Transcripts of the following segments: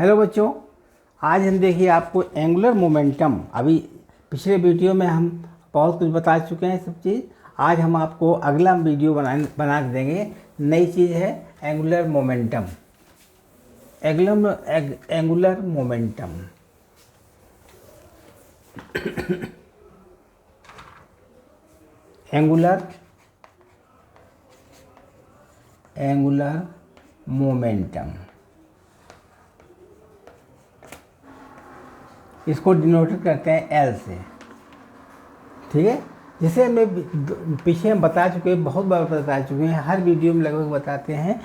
Hello बच्चों, आज हम देखिए आपको एंगुलर मोमेंटम। अभी पिछले वीडियो में हम बहुत कुछ बता चुके हैं सब चीज़। आज हम आपको अगला वीडियो बना के देंगे। नई चीज़ है angular momentum. Angular momentum angular momentum, इसको डिनोटेड करते हैं एल से। ठीक है, जिसे हमें पीछे हम बता चुके हैं, बहुत बार बता चुके हैं, हर वीडियो में लगभग बताते हैं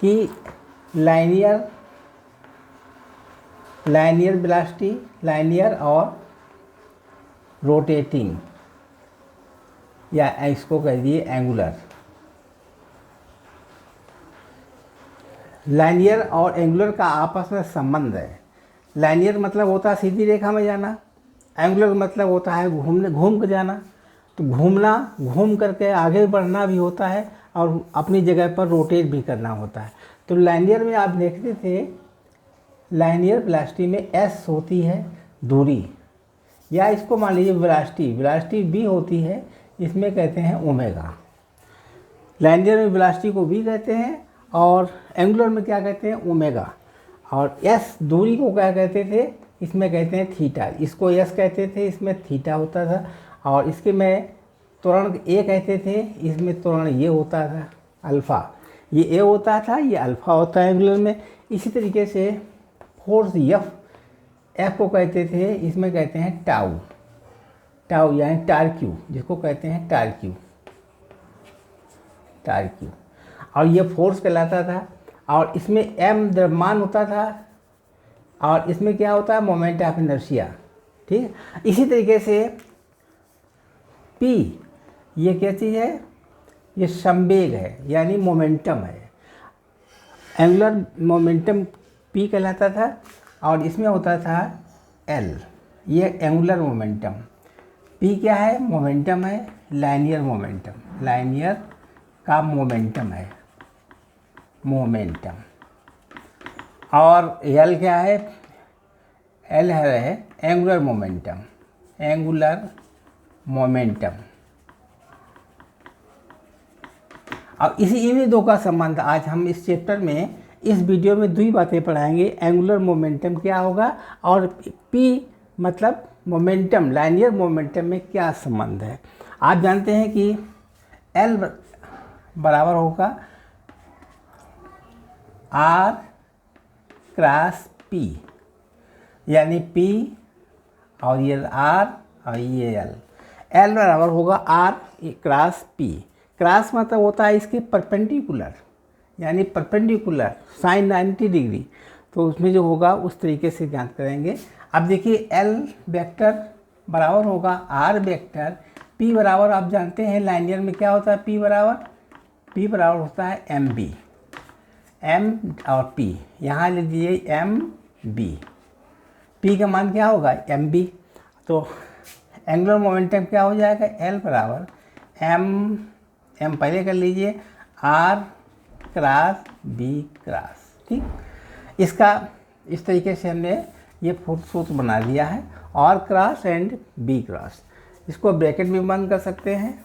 कि लाइनियर वेलोसिटी, लाइनियर और रोटेटिंग, या इसको कह दिए एंगुलर। लाइनियर और एंगुलर का आपस में संबंध है। लाइनियर मतलब होता है सीधी रेखा में जाना, एंगुलर मतलब होता है घूम कर जाना। तो घूम करके आगे बढ़ना भी होता है और अपनी जगह पर रोटेट भी करना होता है। तो लाइनियर में आप देखते थे, लाइनियर वेलोसिटी में एस होती है दूरी, या इसको मान लीजिए वेलोसिटी भी होती है, इसमें कहते हैं ओमेगा। लाइनियर में वेलोसिटी को भी कहते हैं और एंगुलर में क्या कहते हैं, ओमेगा। और एस दूरी को क्या कहते थे, इसमें कहते हैं थीटा। इसको एस कहते थे, इसमें थीटा होता था। और इसके में त्वरण ए कहते थे, इसमें त्वरण ये होता था अल्फ़ा। ये ए होता था, ये अल्फ़ा होता है एंगुलर में। इसी तरीके से फोर्स एफ को कहते थे, इसमें कहते हैं टाउ यानी टार्क्यू, जिसको कहते हैं टार्क्यू। और ये फोर्स कहलाता था। और इसमें एम द्रव्यमान होता था और इसमें क्या होता है, मोमेंट ऑफ इनर्शिया। ठीक, इसी तरीके से पी, ये क्या चीज़ है, ये संवेग है यानी मोमेंटम है। एंगुलर मोमेंटम पी कहलाता था और इसमें होता था एल, ये एंगुलर मोमेंटम। पी क्या है, मोमेंटम है, लाइनियर मोमेंटम, लाइनियर का मोमेंटम है, मोमेंटम। और एल क्या है, एल है एंगुलर मोमेंटम, और इन्हीं दो का संबंध आज हम इस चैप्टर में, इस वीडियो में दो ही बातें पढ़ाएंगे। एंगुलर मोमेंटम क्या होगा और पी मतलब मोमेंटम, लाइनियर मोमेंटम में क्या संबंध है। आप जानते हैं कि एल बराबर होगा आर क्रॉस पी, यानी पी और ये आर और ये एल बराबर होगा आर क्रॉस पी। क्रॉस मतलब होता है इसके परपेंडिकुलर, यानी परपेंडिकुलर साइन 90 डिग्री। तो उसमें जो होगा उस तरीके से ज्ञात करेंगे। अब देखिए एल वेक्टर बराबर होगा आर वेक्टर, पी बराबर आप जानते हैं लाइनियर में क्या होता है, पी बराबर होता है एम बी, एम और पी, यहाँ ले दीजिए एम बी। पी का मान क्या होगा, एम बी। तो एंगुलर मोमेंटम क्या हो जाएगा, एल बराबर एम पहले कर लीजिए, आर क्रॉस बी क्रॉस। ठीक, इसका इस तरीके से हमने ये सूत्र बना दिया है, R cross and B cross. इसको ब्रैकेट में बंद कर सकते हैं।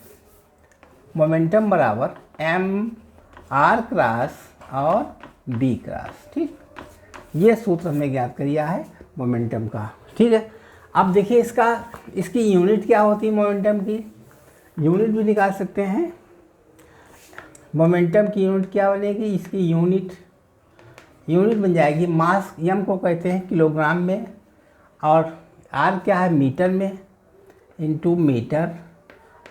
मोमेंटम बराबर एम आर क्रॉस और बी क्रॉस। ठीक, ये सूत्र हमने ज्ञात किया है मोमेंटम का। ठीक है, अब देखिए इसकी यूनिट क्या होती है, मोमेंटम की यूनिट भी निकाल सकते हैं। मोमेंटम की यूनिट क्या बनेगी, इसकी यूनिट बन जाएगी मास, एम को कहते हैं किलोग्राम में, और आर क्या है मीटर में, इनटू मीटर,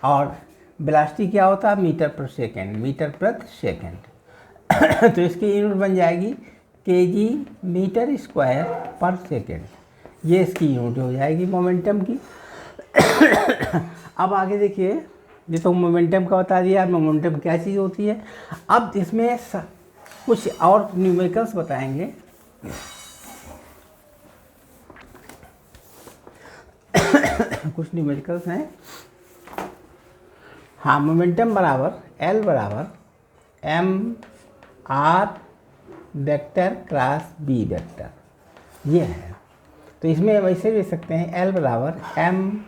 और वेलोसिटी क्या होता है मीटर प्रति सेकेंड। तो इसकी यूनिट बन जाएगी केजी मीटर स्क्वायर पर सेकेंड। ये इसकी यूनिट हो जाएगी मोमेंटम की। अब आगे देखिए, ये तो मोमेंटम का बता दिया, मोमेंटम क्या चीज़ होती है। अब इसमें कुछ और न्यूमेरिकल्स बताएंगे। कुछ न्यूमेरिकल्स हैं। हाँ, मोमेंटम बराबर एल बराबर M R vector cross B vector. ये है। तो इसमें वैसे भी लिख सकते हैं एल बराबर एम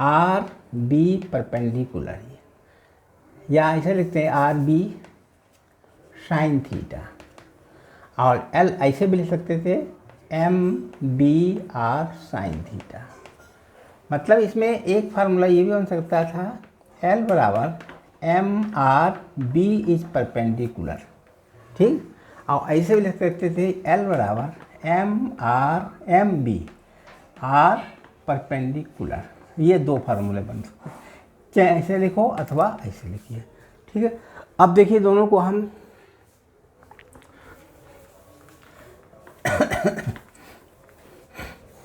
आर बी परपेंडिकुलर, या ऐसे लिखते हैं आर बी साइन थीटा, और एल ऐसे भी लिख सकते थे M B R sine theta. मतलब इसमें एक फार्मूला ये भी बन सकता था एल बराबर M R B is perpendicular, ठीक। और ऐसे भी लिख सकते थे एल बराबर एम बी आर परपेंडिकुलर। ये दो फार्मूले बन सकते हैं, चाहे ऐसे लिखो अथवा ऐसे लिखिए, ठीक है। अब देखिए दोनों को हम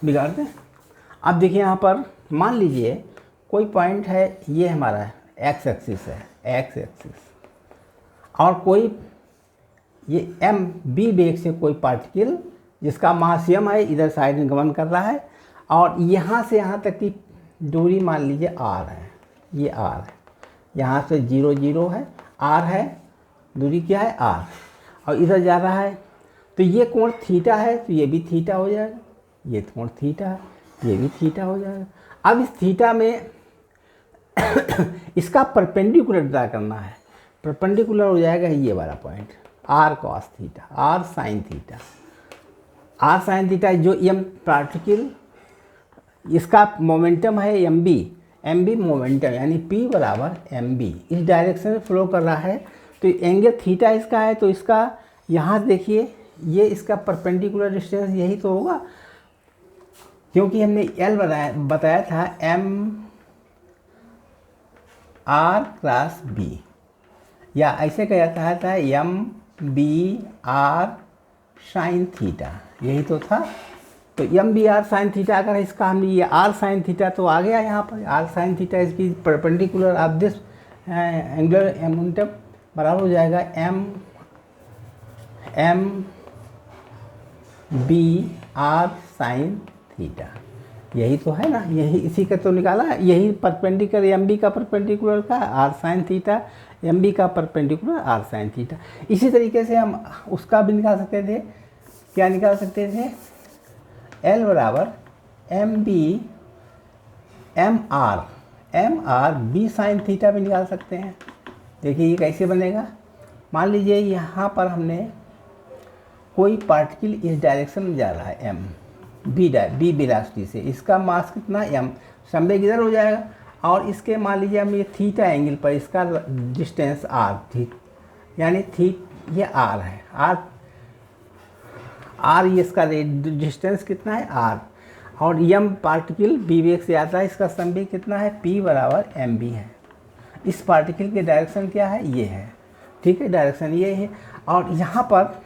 बिगाड़ते हैं। अब देखिए यहाँ पर मान लीजिए कोई पॉइंट है, ये हमारा एक्स एक्सिस है, एक्स एक्सिस, और कोई ये एम बी वेग से कोई पार्टिकल जिसका मास m है इधर साइड में गमन कर रहा है, और यहाँ से यहाँ तक की दूरी मान लीजिए r है, ये r है, यहाँ से 0 0 है, r है, दूरी क्या है r, और इधर जा रहा है, तो ये कोण थीटा है, तो ये भी थीटा हो जाएगा, ये कोण थीटा है, ये भी थीटा हो जाएगा। अब इस थीटा में इसका परपेंडिकुलर ड्रा करना है, परपेंडिकुलर हो जाएगा ये वाला point R cos theta, R sine theta, R sine theta जो एम पार्टिकल इसका मोमेंटम है एम बी मोमेंटम यानी पी बराबर एम बी इस डायरेक्शन में फ्लो कर रहा है, तो एंगल थीटा इसका है, तो इसका यहाँ देखिए ये इसका परपेंडिकुलर डिस्टेंस यही तो होगा, क्योंकि हमने एल बताया था एम आर क्रॉस बी, या ऐसे कहा जाता था M B R sine theta, यही तो था। तो M B R sine theta अगर इसका हमने ये आर साइन थीटा तो आ गया यहाँ पर आर साइन थीटा इसकी perpendicular of this angular momentum बराबर हो जाएगा M B R sine theta, यही तो है ना, यही इसी का तो निकाला, यही परपेंडिकुलर एम बी का परपेंडिकुलर का R sine theta, M B का परपेंडिकुलर आर साइन थीटा। इसी तरीके से हम उसका भी निकाल सकते थे, क्या निकाल सकते थे, एल बराबर M R B sine theta भी निकाल सकते हैं। देखिए ये कैसे बनेगा, मान लीजिए यहाँ पर हमने कोई पार्टिकल इस डायरेक्शन में जा रहा है एम बी वेलोसिटी से, इसका मास कितना एम, संवेग इधर हो जाएगा, और इसके मान लीजिए हम ये थीटा एंगल पर इसका डिस्टेंस आर थी, यानी ये आर है, आर ये इसका डिस्टेंस कितना है आर, और यम पार्टिकल बी वेग से आता है, इसका संवेग कितना है पी बराबर एम बी है। इस पार्टिकल की डायरेक्शन क्या है, ये है, ठीक है, डायरेक्शन ये है, और यहाँ पर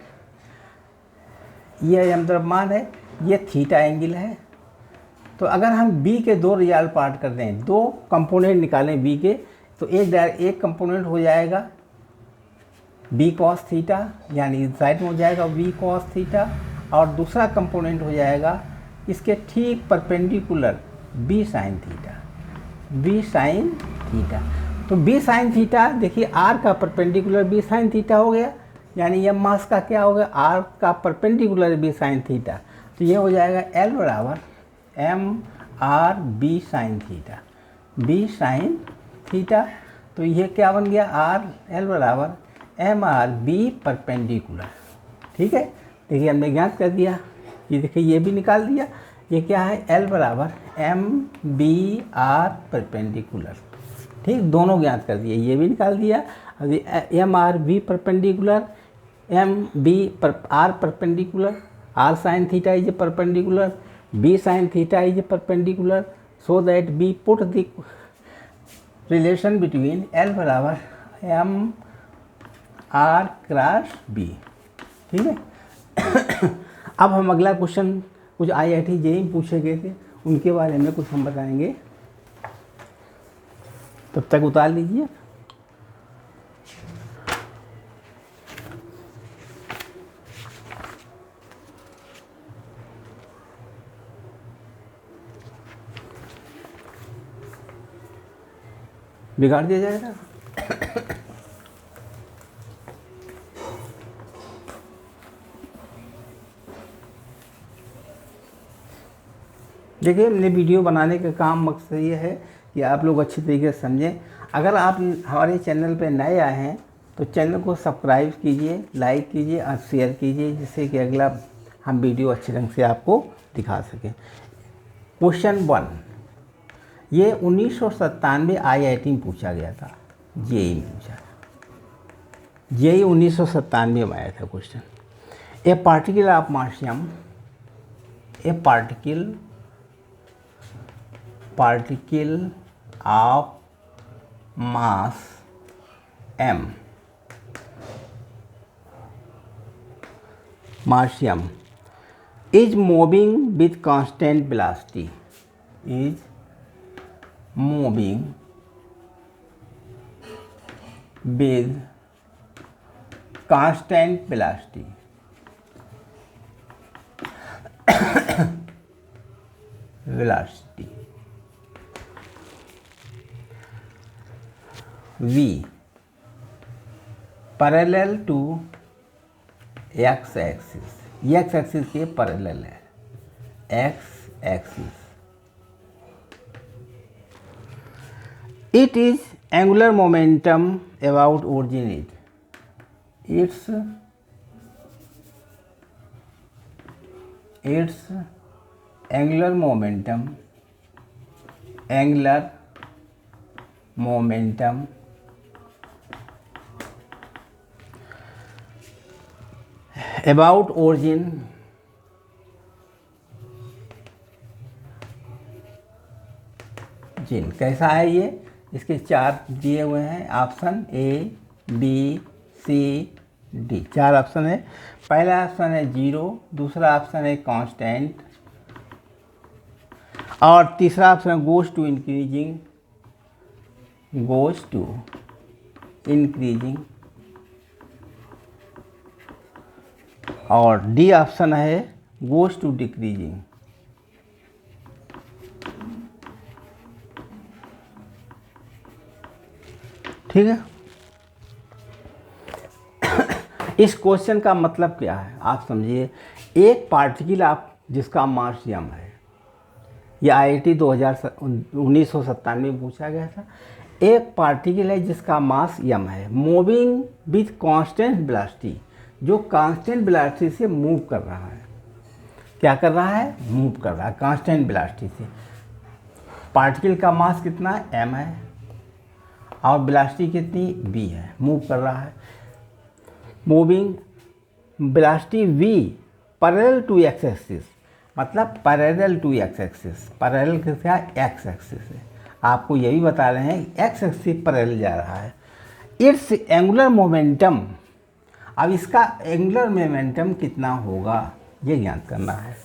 ये यम द्रव्यमान है, ये थीटा एंगल है। तो अगर हम b के दो रियल पार्ट कर दें, दो कंपोनेंट निकालें b के, तो एक कंपोनेंट हो जाएगा b cos थीटा, यानी साइड में हो जाएगा v cos थीटा, और दूसरा कंपोनेंट हो जाएगा इसके ठीक परपेंडिकुलर b sin थीटा। तो b sin थीटा देखिए r का परपेंडिकुलर b sin थीटा हो गया, यानी यह मास का क्या हो गया r का परपेंडिकुलर b sin थीटा, तो ये हो जाएगा l बराबर M R B sine theta, तो ये क्या बन गया आर एल बराबर एम आर बी परपेंडिकुलर, ठीक है। देखिए हमने ज्ञात कर दिया, ये देखिए ये भी निकाल दिया, ये क्या है एल बराबर एम बी आर परपेंडिकुलर, ठीक, दोनों ज्ञात कर दिए, ये भी निकाल दिया। अभी M R B perpendicular, M B R perpendicular, R sine theta is perpendicular, b sin theta is perpendicular, so that we put the relation between L बराबर m r क्रॉस b, ठीक है। अब हम अगला क्वेश्चन कुछ IIT JEE पूछे गए थे उनके बारे में कुछ हम बताएंगे, तब तक उतार लीजिए। बिगाड़ दिया जाएगा। देखिए, मैंने वीडियो बनाने का काम मकसद ये है कि आप लोग अच्छी तरीके से समझें। अगर आप हमारे चैनल पर नए आए हैं तो चैनल को सब्सक्राइब कीजिए, लाइक कीजिए और शेयर कीजिए, जिससे कि अगला हम वीडियो अच्छे ढंग से आपको दिखा सकें। क्वेश्चन 1, ये 1997 IIT में पूछा गया था, जेई में पूछा, जेई 1997 में आया था question. A particle of mass m, A particle of mass m, mass m is moving with constant velocity, is moving with constant velocity, velocity v parallel to x axis, x axis के parallel है, x axis, it is angular momentum about origin it, its angular momentum about origin कैसा है ये, इसके 4 दिए हुए हैं option, A B C D, 4 option है। पहला ऑप्शन है 0, दूसरा ऑप्शन है कांस्टेंट, और तीसरा ऑप्शन गोज टू इंक्रीजिंग, और डी ऑप्शन है गोज टू डिक्रीजिंग। ठीक है, इस क्वेश्चन का मतलब क्या है आप समझिए। एक पार्टिकल आप जिसका मास m है, यह IIT 1997 में पूछा गया था। एक पार्टिकल है जिसका मास m है, मूविंग विथ कांस्टेंट वेलोसिटी, जो कांस्टेंट वेलोसिटी से मूव कर रहा है। क्या कर रहा है? मूव कर रहा है कांस्टेंट वेलोसिटी से। पार्टिकल का मास कितना है? m है, और वेलोसिटी कितनी? v है, मूव कर रहा है। Moving velocity v parallel to x axis, मतलब parallel to x axis, parallel क्या? x एक्सिस है। आपको ये भी बता रहे हैं x एक्सिस पैरेलल जा रहा है। इट्स एंगुलर मोमेंटम, अब इसका एंगुलर मोमेंटम कितना होगा ये ज्ञात करना है।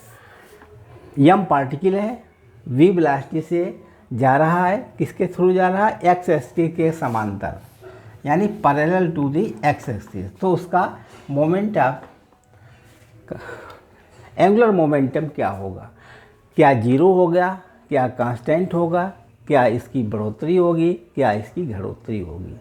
m पार्टिकल है, v वेलोसिटी से जा रहा है, किसके थ्रू जा रहा है? x एक्सिस के समांतर, यानी parallel to the x axis. तो उसका मोमेंट ऑफ एंगुलर मोमेंटम क्या होगा? क्या 0 होगा, क्या कांस्टेंट होगा, क्या इसकी बढ़ोतरी होगी, क्या इसकी घटोतरी होगी?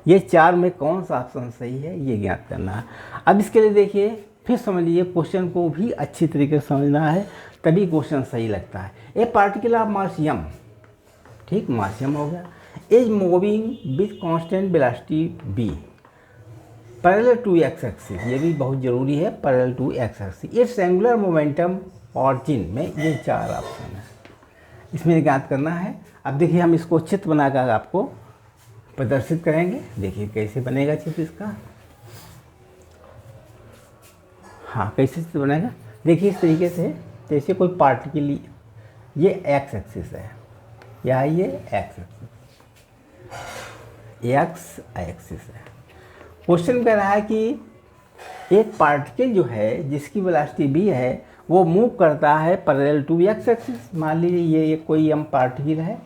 ये 4 में कौन सा ऑप्शन सही है ये ज्ञात करना है। अब इसके लिए देखिए, फिर समझ लीजिए, क्वेश्चन को भी अच्छी तरीके से समझना है, तभी क्वेश्चन सही लगता है। A particle of mass m, ठीक, मास m हो गया, is moving with constant velocity v parallel to x axis, ये भी बहुत ज़रूरी है, parallel to x axis. Its angular momentum origin में ये 4 ऑप्शन है, इसमें ज्ञात करना है। अब देखिए, हम इसको चित्र बनाकर आपको प्रदर्शित करेंगे। देखिए कैसे बनेगा चित्र इसका। हाँ, कैसे चित्र बनेगा देखिए इस तरीके से, जैसे कोई पार्टिकल, ये x एक्सिस है, या ये x एक्सिस है। क्वेश्चन कह रहा है कि एक पार्टिकल जो है जिसकी वेलोसिटी v है, वो मूव करता है पैरेलल टू x एक्सिस। मान लीजिए ये कोई m पार्टिकल है,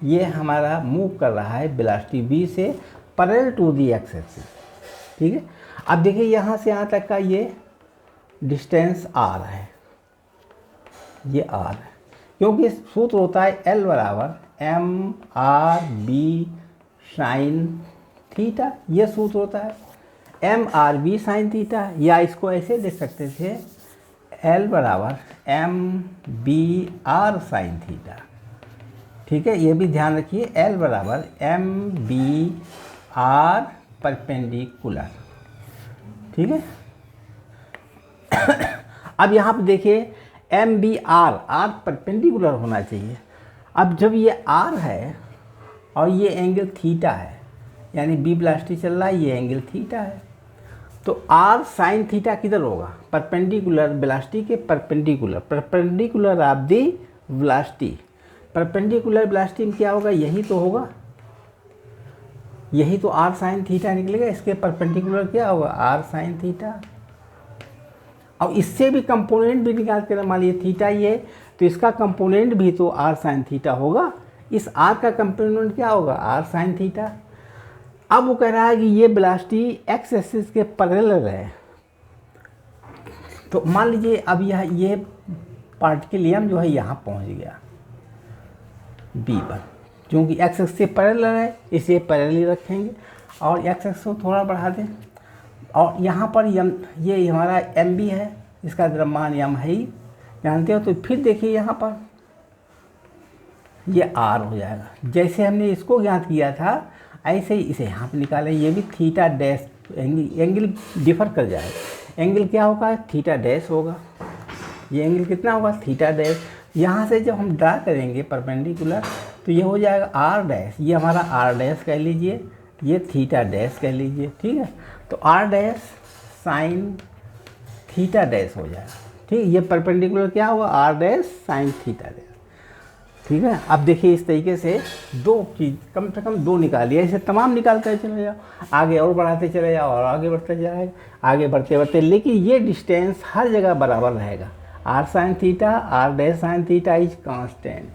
ये हमारा मूव कर रहा है वेलोसिटी v से parallel to the x axis. ठीक है, अब देखिए यहाँ से यहाँ तक का ये डिस्टेंस r है, ये r है, क्योंकि सूत्र होता है L बराबर mRb साइन थीटा, ये सूत्र होता है mRb साइन थीटा, या इसको ऐसे लिख सकते थे एल बराबर M B R sine theta. ठीक है, ये भी ध्यान रखिए, एल बराबर एम बी आर परपेंडिकुलर। ठीक है, अब यहाँ पे देखिए M B R, R perpendicular होना चाहिए। अब जब ये आर है और ये एंगल थीटा है, यानी बी वेलोसिटी चल रहा है, ये एंगल थीटा है, तो आर साइन थीटा किधर होगा? परपेंडिकुलर वेलोसिटी के perpendicular, perpendicular of the velocity. Perpendicular velocity में क्या होगा? यही तो होगा, यही तो आर साइन थीटा निकलेगा। इसके परपेंडिकुलर क्या होगा? R sine theta. और इससे भी कंपोनेंट भी निकाल के मान लीजिए थीटा ये, तो इसका कंपोनेंट भी तो आर साइन थीटा होगा। इस आर का कंपोनेंट क्या होगा? R sine theta. अब वो कह रहा है कि ये वेलोसिटी एक्स एक्सिस के पैरेलल है, तो मान लीजिए अब ये पार्टिकलियम जो है यहाँ पहुँच गया बी पर, क्योंकि एक्स एक्सिस से पैरेलल है इसे पैरेलल ही रखेंगे और एक्स एक्सिस को थोड़ा बढ़ा दें। और यहाँ पर ये हमारा एम बी है, इसका द्रव्यमान यम है ही, जानते हो। तो फिर देखिए यहाँ पर ये आर हो जाएगा। जैसे हमने इसको ज्ञात किया था ऐसे ही इसे यहाँ पर निकालें। ये भी थीटा डैश, एंगल डिफर कर जाएगा। एंगल क्या होगा? थीटा डैश होगा। ये एंगल कितना होगा? Theta dash. यहाँ से जब हम ड्रा करेंगे परपेंडिकुलर, तो ये हो जाएगा आर डैश। ये हमारा आर डैश कह लीजिए, ये थीटा डैश कह लीजिए। ठीक है, तो R dash sine theta dash हो जाएगा। ठीक, ये परपेंडिकुलर क्या होगा? R dash sine theta dash. ठीक है, अब देखिए इस तरीके से दो चीज़, कम से कम दो निकालिए, ऐसे तमाम निकालते चले जाओ, आगे और बढ़ाते चले जाओ और आगे बढ़ते जाएगा, आगे बढ़ते बढ़ते, लेकिन ये डिस्टेंस हर जगह बराबर रहेगा। R sine theta, R dash sine theta is constant.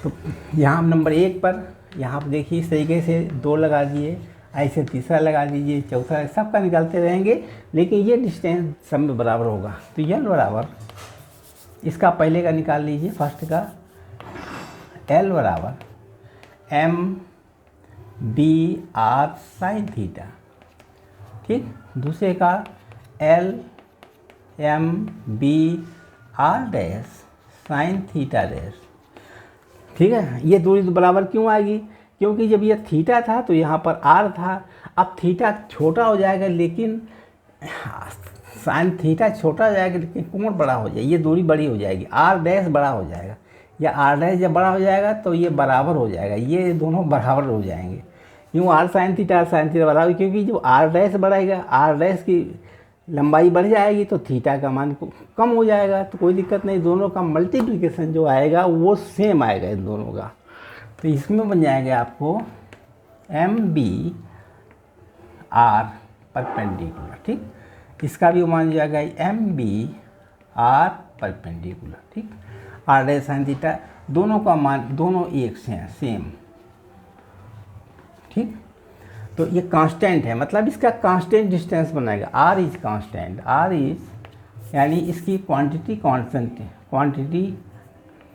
तो यहाँ नंबर 1 पर यहाँ पर देखिए इस तरीके से 2 लगा दिए, ऐसे तीसरा लगा दीजिए, चौथा, सबका निकालते रहेंगे, लेकिन ये डिस्टेंस सब में बराबर होगा। तो एल बराबर, इसका पहले का निकाल लीजिए, फर्स्ट का, एल बराबर M B R sine theta. ठीक, दूसरे का L M B R dash sine theta dash. ठीक है, ये दूरी तो बराबर क्यों आएगी? क्योंकि जब ये थीटा था तो यहाँ पर आर था, अब थीटा छोटा हो जाएगा, लेकिन साइन थीटा छोटा हो जाएगा लेकिन कोण बड़ा हो जाएगा, ये दूरी बड़ी हो जाएगी, आर डैश बड़ा हो जाएगा। या आर डैश जब बड़ा हो जाएगा तो ये बराबर हो जाएगा, ये दोनों बराबर हो जाएंगे। क्यों? आर साइन थीटा बराबर, क्योंकि जो आर डैश बढ़ाएगा, आर डैश की लंबाई बढ़ जाएगी तो थीटा का मान कम हो जाएगा, तो कोई दिक्कत नहीं, दोनों का मल्टीप्लिकेशन जो आएगा वो सेम आएगा इन दोनों का। तो इसमें बन जाएगा आपको एम बी आर परपेंडिकुलर। ठीक, इसका भी मान जाएगा एम बी आर परपेंडिकुलर। ठीक, आर डैश साइन थीटा दोनों का मान, दोनों एक से हैं, सेम। ठीक, तो ये कांस्टेंट है, मतलब इसका कांस्टेंट डिस्टेंस बनाएगा। R is constant, R is यानी इसकी क्वांटिटी कांस्टेंट, क्वांटिटी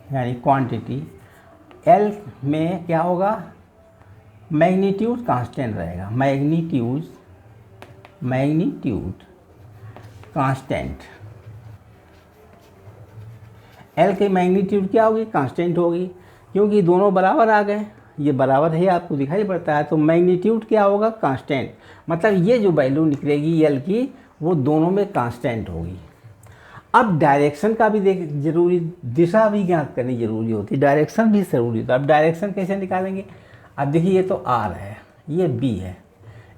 यानी क्वांटिटी। एल में क्या होगा? मैग्नीट्यूड कांस्टेंट रहेगा, मैग्नीट्यूड कांस्टेंट। एल की मैग्नीट्यूड क्या होगी? कांस्टेंट होगी, क्योंकि दोनों बराबर आ गए, ये बराबर है, आपको दिखाई पड़ता है, तो मैग्नीट्यूड क्या होगा? कांस्टेंट। मतलब ये जो वैल्यू निकलेगी एल की, वो दोनों में कांस्टेंट होगी। अब डायरेक्शन का भी देख जरूरी, दिशा भी ज्ञात करनी जरूरी होती है, डायरेक्शन भी जरूरी होता है। अब डायरेक्शन कैसे निकालेंगे? अब देखिए ये तो आर है, ये बी है,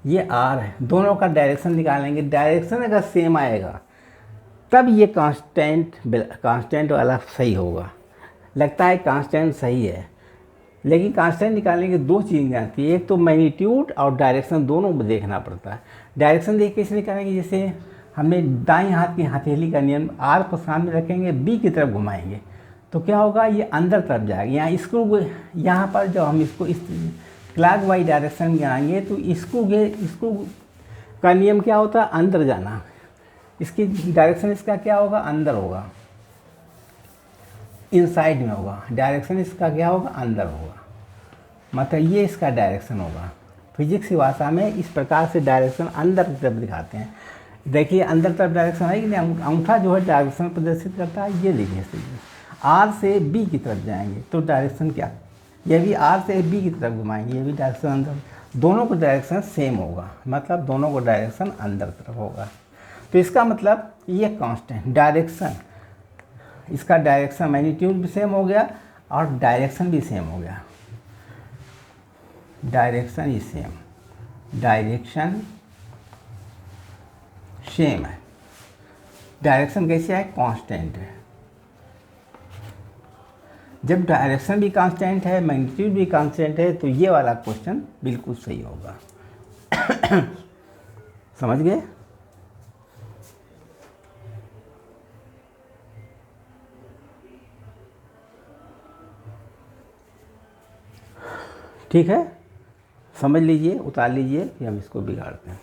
ये आर है, दोनों का डायरेक्शन निकालेंगे। डायरेक्शन अगर सेम आएगा तब ये कांस्टेंट वाला सही होगा। लगता है कांस्टेंट सही है, लेकिन कांस्टेंट निकालने की 2 चीज़ें आती है, एक तो मैग्नीट्यूड और डायरेक्शन, दोनों में देखना पड़ता है। डायरेक्शन देख कैसे निकालेंगे? जैसे हमने दाएं हाथ की हथेली का नियम, आर को सामने रखेंगे, बी की तरफ घुमाएंगे तो क्या होगा? ये अंदर तरफ जाएगा। यहाँ स्क्रू, यहाँ पर जब हम इसको इस क्लॉकवाइज डायरेक्शन में आएंगे तो स्क्रू का नियम क्या होता है? अंदर जाना। इसकी डायरेक्शन इसका क्या होगा? अंदर होगा, इनसाइड में होगा। डायरेक्शन इसका क्या होगा? अंदर होगा, मतलब ये इसका डायरेक्शन होगा। फिजिक्स की भाषा में इस प्रकार से डायरेक्शन अंदर की तरफ दिखाते हैं। देखिए अंदर तरफ डायरेक्शन है कि नहीं, अंगूठा जो है डायरेक्शन प्रदर्शित करता है, ये देखिए सही। आर से बी की तरफ जाएंगे तो डायरेक्शन क्या, ये भी आर से बी की तरफ घुमाएंगे, ये भी डायरेक्शन अंदर, दोनों को डायरेक्शन सेम होगा, मतलब दोनों को डायरेक्शन अंदर तरफ होगा। तो इसका मतलब ये कांस्टेंट डायरेक्शन, इसका डायरेक्शन मैग्नीट्यूड भी सेम हो गया और डायरेक्शन भी सेम हो गया, direction is same, direction same है। डायरेक्शन कैसे है, कांस्टेंट है। जब डायरेक्शन भी कांस्टेंट है, मैग्नीट्यूड भी कांस्टेंट है, तो ये वाला क्वेश्चन बिल्कुल सही होगा। समझ गए? ठीक है, समझ लीजिए, उतार लीजिए, फिर हम इसको बिगाड़ते हैं।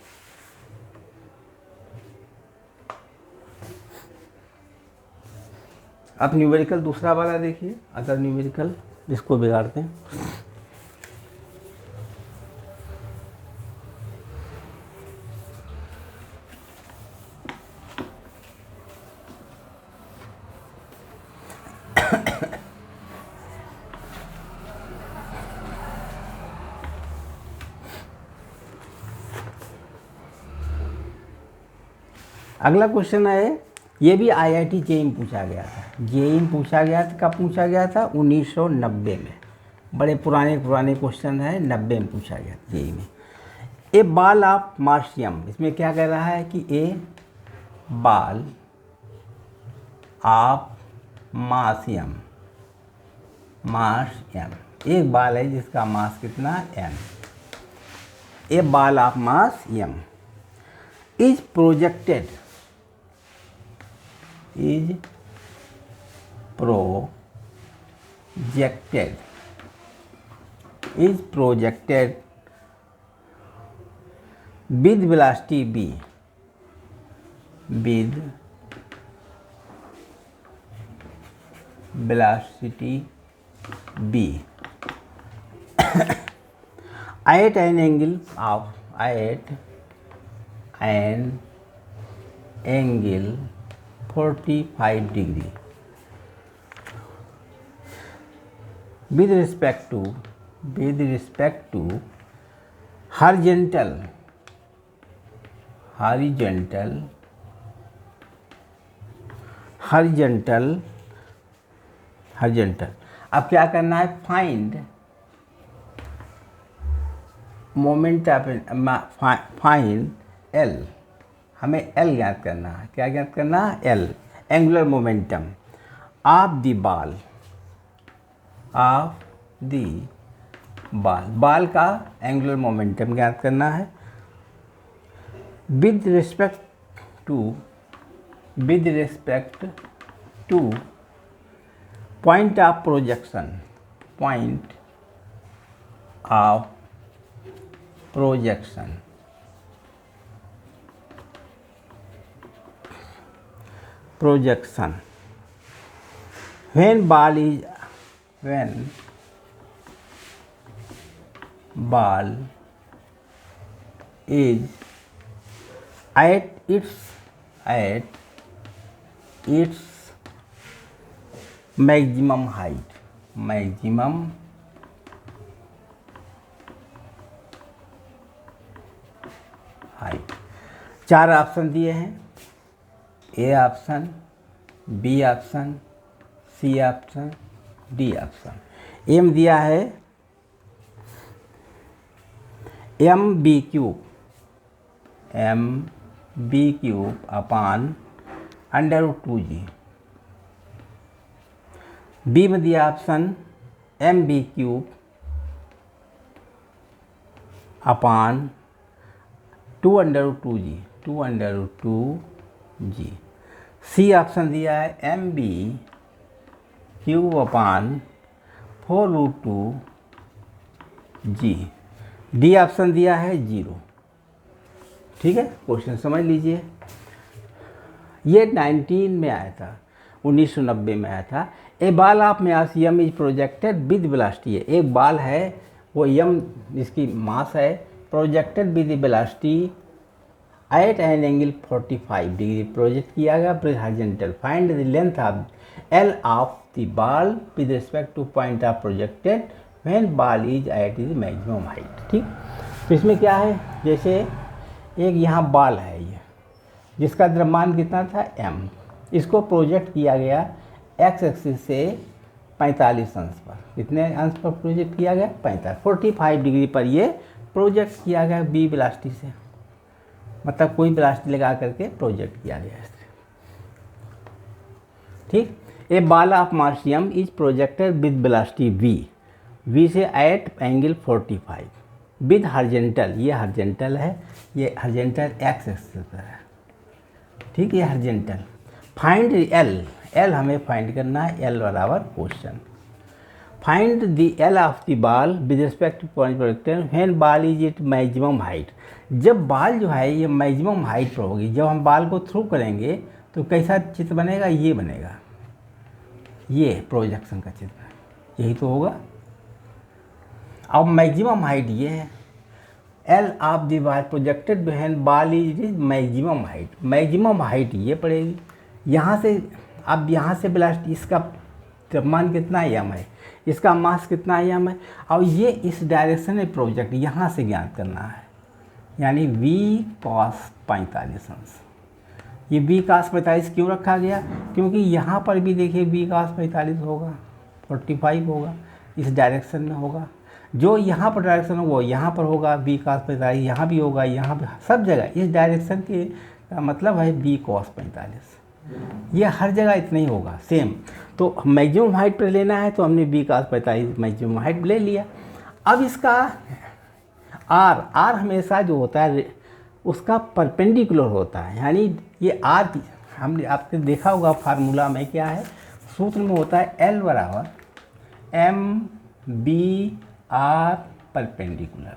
अब न्यूमेरिकल दूसरा वाला देखिए, अदर न्यूमेरिकल, जिसको बिगाड़ते हैं। अगला क्वेश्चन है, ये भी आईआईटी जेईई में पूछा गया था। जेईई में पूछा गया था, कब पूछा गया था, 1990 में। बड़े पुराने क्वेश्चन है, 90 में पूछा गया जेईई में। ए बाल ऑफ मार्शियम, इसमें क्या कह रहा है कि ए बाल ऑफ मार्शियम, एक बाल है जिसका मास कितना, m। A ball of mass m is projected with velocity b, at an angle 45 degree with respect to horizontal अब क्या करना है, find moment of, find L, हमें एल ज्ञात करना है। क्या ज्ञात करना है, L, angular momentum of the ball का एंगुलर मोमेंटम ज्ञात करना है with respect to point of projection, when ball is at its maximum height, चार ऑप्शन दिए हैं, A option, B option, C option, D option. M दिया है mb³ अपान √2g। B में दिया ऑप्शन mb³ अपान 2√2g। सी ऑप्शन दिया है mb³ अपान 4√2g। D option दिया है 0। ठीक है, क्वेश्चन समझ लीजिए। ये 19 में आया था, 1990 में आया था। A ball of mass m is projected with velocity है, एक बाल है वो m जिसकी मास है, projected with velocity at an angle 45 degree project किया गया horizontal. Find the length of L of the ball with respect to point of projected when ball is at is maximum height. ठीक, तो इसमें क्या है, जैसे एक यहाँ बॉल है ये जिसका द्रव्यमान कितना था m, इसको प्रोजेक्ट किया गया x एक्सिस से 45 अंश पर। कितने अंश पर प्रोजेक्ट किया गया? 45 डिग्री पर ये प्रोजेक्ट किया गया b वेलोसिटी से, मतलब कोई वेलोसिटी लगा करके प्रोजेक्ट किया गया इसे। ठीक, a ball of mass m is projected with velocity v से एट एंगल 45 विद हॉरिजॉन्टल, ये हॉरिजॉन्टल है, ये हॉरिजॉन्टल x एक्सिस पर है। ठीक, ये हॉरिजॉन्टल। फाइंड एल हमें फाइंड करना है, एल बराबर question find the L of the ball with respect to point projected when ball is it maximum height. जब बॉल जो है ये मैक्सिमम हाइट पर होगी, जब हम बॉल को थ्रू करेंगे तो कैसा चित्र बनेगा? ये बनेगा, ये प्रोजेक्शन का चित्र, यही तो होगा। अब मैक्सिमम हाइट ये है, L of the ball projected when ball is maximum height, maximum height ये पड़ेगी। यहाँ से अब यहाँ से वेलोसिटी, इसका द्रव्यमान कितना m है, इसका मास कितना m है, और ये इस डायरेक्शन में प्रोजेक्ट यहाँ से ज्ञात करना है, यानी v cos 45 अंश। ये v cos 45 क्यों रखा गया? क्योंकि यहाँ पर भी देखिए v cos 45 होगा, 45 होगा, इस डायरेक्शन में होगा। जो यहाँ पर डायरेक्शन हो वो यहाँ पर होगा, v cos 45 यहाँ भी होगा, यहाँ भी, सब जगह इस डायरेक्शन के का मतलब है v cos 45। ये हर जगह इतना ही होगा सेम। तो मैक्सिमम हाइट पर लेना है तो हमने v cos 45 मैक्सिमम हाइट ले लिया। अब इसका r हमेशा जो होता है उसका परपेंडिकुलर होता है, यानी ये r की हमने आपने देखा होगा फार्मूला में क्या है, सूत्र में होता है L बराबर m/r परपेंडिकुलर।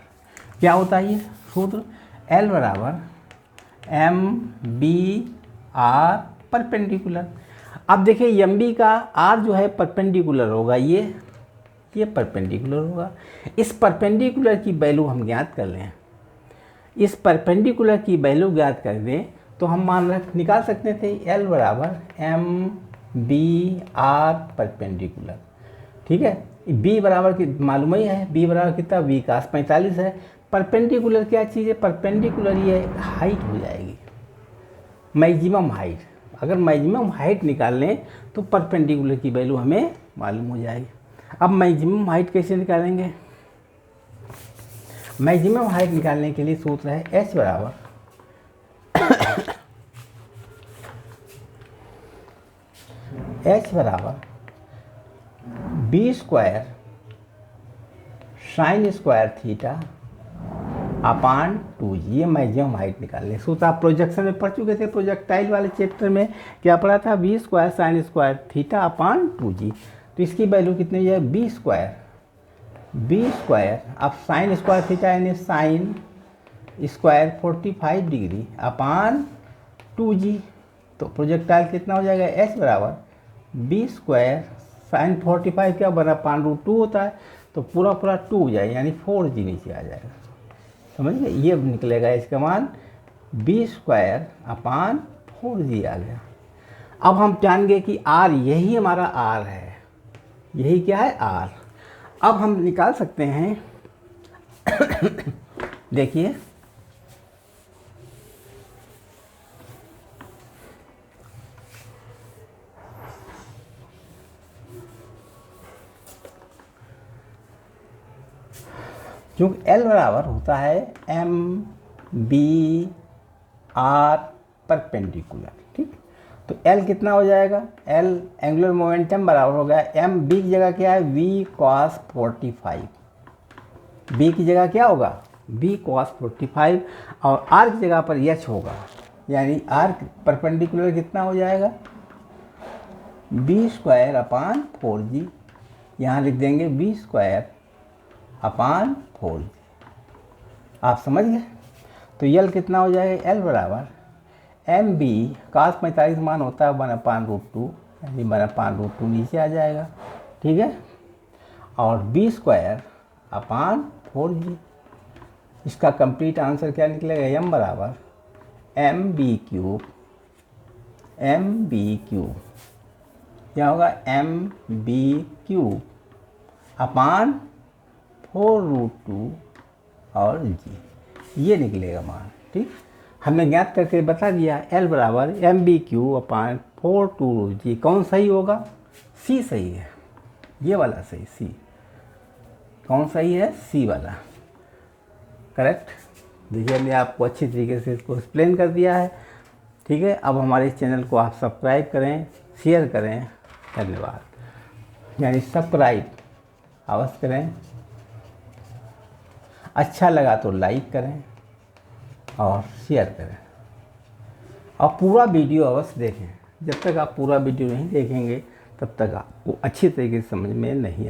क्या होता है ये सूत्र? L बराबर m/r परपेंडिकुलर। अब देखिए MB का R जो है परपेंडिकुलर होगा, ये परपेंडिकुलर होगा। इस परपेंडिकुलर की वैल्यू हम ज्ञात कर लें, इस परपेंडिकुलर की वैल्यू ज्ञात कर दें तो हम निकाल सकते थे L बराबर m/r परपेंडिकुलर। ठीक है, B बराबर की मालूम ही है, B बराबर कितना? v cos 45 है। परपेंडिकुलर क्या चीज़ है? परपेंडिकुलर ये हाइट हो जाएगी, मैक्सिमम हाइट। अगर मैक्सिमम हाइट निकाल लें तो परपेंडिकुलर की वैल्यू हमें मालूम हो जाएगी। अब मैक्सिमम हाइट कैसे निकालेंगे? मैक्सिमम हाइट निकालने के लिए सूत्र है H बराबर b square sine square theta upon 2g। ये मैक्सिमम हाइट निकालने सूत्र आप प्रोजेक्शन में पढ़ चुके थे, प्रोजेक्टाइल वाले चैप्टर में क्या पढ़ा था? b square sine square theta upon 2g। तो इसकी वैल्यू कितनी है? b स्क्वायर अब साइन स्क्वायर थीटा यानी साइन स्क्वायर 45 डिग्री अपान 2g। तो प्रोजेक्टाइल कितना हो जाएगा? h बराबर b स्क्वायर साइन 45 क्या बना? अपान √2 होता है, तो पूरा 2 हो जाएगा, यानी 4g नीचे आ जाएगा। समझ गए? ये निकलेगा इसका मान b स्क्वायर अपान 4g आ गया। अब हम जान गए कि r, यही हमारा r है, यही क्या है? r। अब हम निकाल सकते हैं देखिए क्योंकि L बराबर होता है m/r परपेंडिकुलर। ठीक, तो L कितना हो जाएगा? L एंगुलर मोमेंटम बराबर हो गया m/b की जगह क्या है? v cos 45। b की जगह क्या होगा? v cos 45, और r की जगह पर h होगा, यानी r परपेंडिकुलर कितना हो जाएगा? b square upon 4g। यहाँ लिख देंगे b स्क्वायर अपान 4g। आप समझ गए? तो L कितना हो जाएगा? L बराबर m/b cos 45 मान होता है 1/√2, यानी 1/√2 नीचे आ जाएगा। ठीक है, और b स्क्वायर अपान 4g। इसका कंप्लीट आंसर क्या निकलेगा? m बराबर एम बी क्यूब, क्या होगा एम बी क्यूब अपान 4√2 और जी, ये निकलेगा मान। ठीक, हमने ज्ञात करके बता दिया एल बराबर एम बी क्यू अपान 4√2 जी। कौन सही होगा? सी सही है, ये वाला सही, सी। कौन सही है? सी वाला, करेक्ट। देखिए हमने आपको अच्छी तरीके से इसको एक्सप्लेन कर दिया है। ठीक है, अब हमारे इस चैनल को आप सब्सक्राइब करें, शेयर करें। धन्यवाद। यानी सब्सक्राइब अवश्य करें, अच्छा लगा तो लाइक करें और शेयर करें, और पूरा वीडियो अवश्य देखें। जब तक आप पूरा वीडियो नहीं देखेंगे तब तक आपको अच्छी तरीके से समझ में नहीं आएगा।